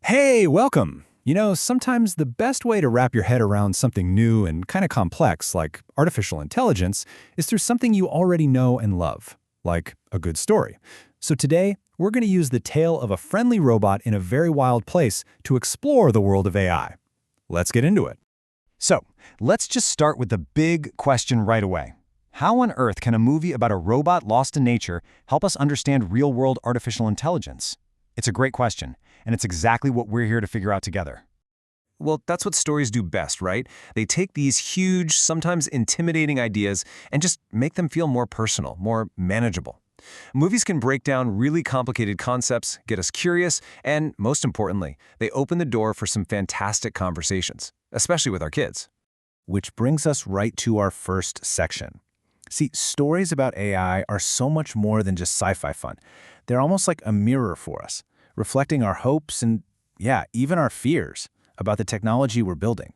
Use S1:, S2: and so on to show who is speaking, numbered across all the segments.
S1: Hey, welcome! Sometimes the best way to wrap your head around something new and kind of complex, like artificial intelligence, is through something you already know and love, like a good story. So today, we're going to use the tale of a friendly robot in a very wild place to explore the world of AI. Let's get into it.
S2: So, let's just start with the big question right away. How on earth can a movie about a robot lost in nature help us understand real-world artificial intelligence? It's a great question, and it's exactly what we're here to figure out together.
S3: Well, that's what stories do best, right? They take these huge, sometimes intimidating ideas and just make them feel more personal, more manageable. Movies can break down really complicated concepts, get us curious, and most importantly, they open the door for some fantastic conversations, especially with our kids.
S1: Which brings us right to our first section. See, stories about AI are so much more than just sci-fi fun. They're almost like a mirror for us, reflecting our hopes and, yeah, even our fears about the technology we're building.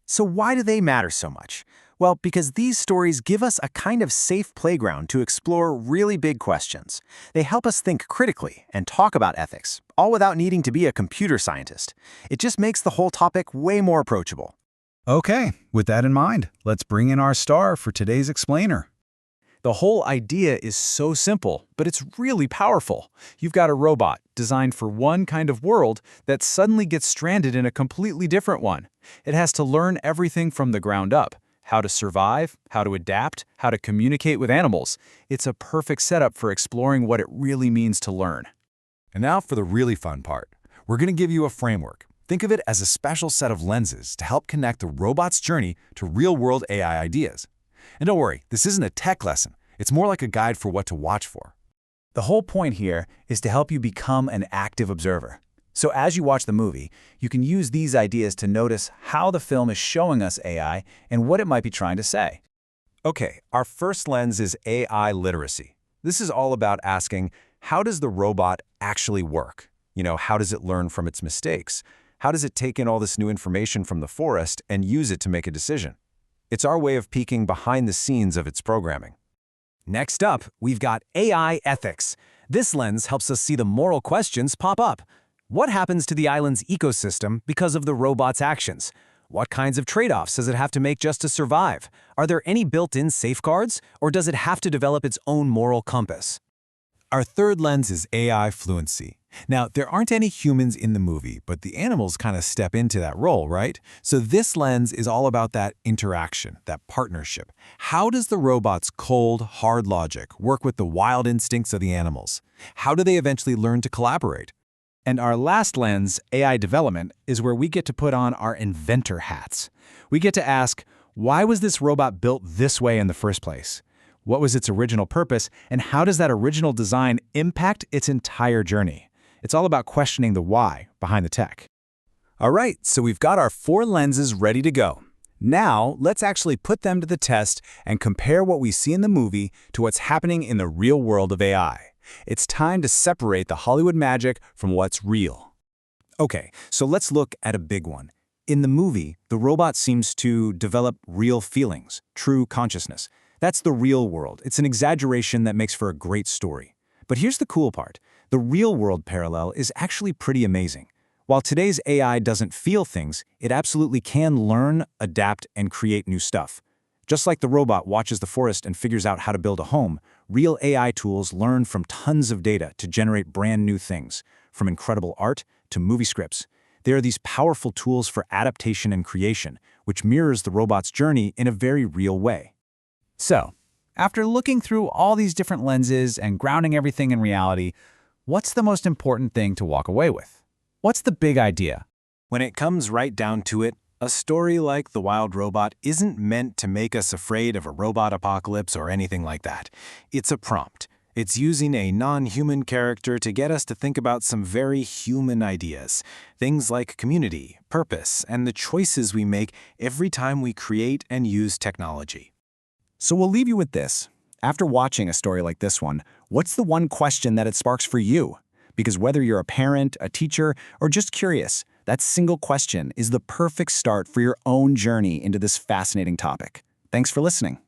S4: So why do they matter so much? Well, because these stories give us a kind of safe playground to explore really big questions. They help us think critically and talk about ethics, all without needing to be a computer scientist. It just makes the whole topic way more approachable.
S1: Okay, with that in mind, let's bring in our star for today's explainer.
S5: The whole idea is so simple, but it's really powerful. You've got a robot designed for one kind of world that suddenly gets stranded in a completely different one. It has to learn everything from the ground up: how to survive, how to adapt, how to communicate with animals. It's a perfect setup for exploring what it really means to learn.
S2: And now for the really fun part. We're going to give you a framework. Think of it as a special set of lenses to help connect the robot's journey to real-world AI ideas. And don't worry, this isn't a tech lesson. It's more like a guide for what to watch for.
S4: The whole point here is to help you become an active observer. So as you watch the movie, you can use these ideas to notice how the film is showing us AI and what it might be trying to say.
S3: Okay, our first lens is AI literacy. This is all about asking, how does the robot actually work? How does it learn from its mistakes? How does it take in all this new information from the forest and use it to make a decision? It's our way of peeking behind the scenes of its programming.
S5: Next up, we've got AI ethics. This lens helps us see the moral questions pop up. What happens to the island's ecosystem because of the robot's actions? What kinds of trade-offs does it have to make just to survive? Are there any built-in safeguards, or does it have to develop its own moral compass?
S2: Our third lens is AI fluency. Now, there aren't any humans in the movie, but the animals kind of step into that role, right? So this lens is all about that interaction, that partnership. How does the robot's cold, hard logic work with the wild instincts of the animals? How do they eventually learn to collaborate?
S5: And our last lens, AI development, is where we get to put on our inventor hats. We get to ask, why was this robot built this way in the first place? What was its original purpose, and how does that original design impact its entire journey? It's all about questioning the why behind the tech.
S4: All right, so we've got our 4 lenses ready to go. Now, let's actually put them to the test and compare what we see in the movie to what's happening in the real world of AI. It's time to separate the Hollywood magic from what's real. Okay, so let's look at a big one. In the movie, the robot seems to develop real feelings, true consciousness. That's the real world. It's an exaggeration that makes for a great story. But here's the cool part. The real-world parallel is actually pretty amazing. While today's AI doesn't feel things, it absolutely can learn, adapt, and create new stuff. Just like the robot watches the forest and figures out how to build a home, real AI tools learn from tons of data to generate brand new things, from incredible art to movie scripts. They are these powerful tools for adaptation and creation, which mirrors the robot's journey in a very real way. So, after looking through all these different lenses and grounding everything in reality, what's the most important thing to walk away with? What's the big idea?
S3: When it comes right down to it, a story like The Wild Robot isn't meant to make us afraid of a robot apocalypse or anything like that. It's a prompt. It's using a non-human character to get us to think about some very human ideas. Things like community, purpose, and the choices we make every time we create and use technology.
S4: So we'll leave you with this. After watching a story like this one, what's the one question that it sparks for you? Because whether you're a parent, a teacher, or just curious, that single question is the perfect start for your own journey into this fascinating topic. Thanks for listening.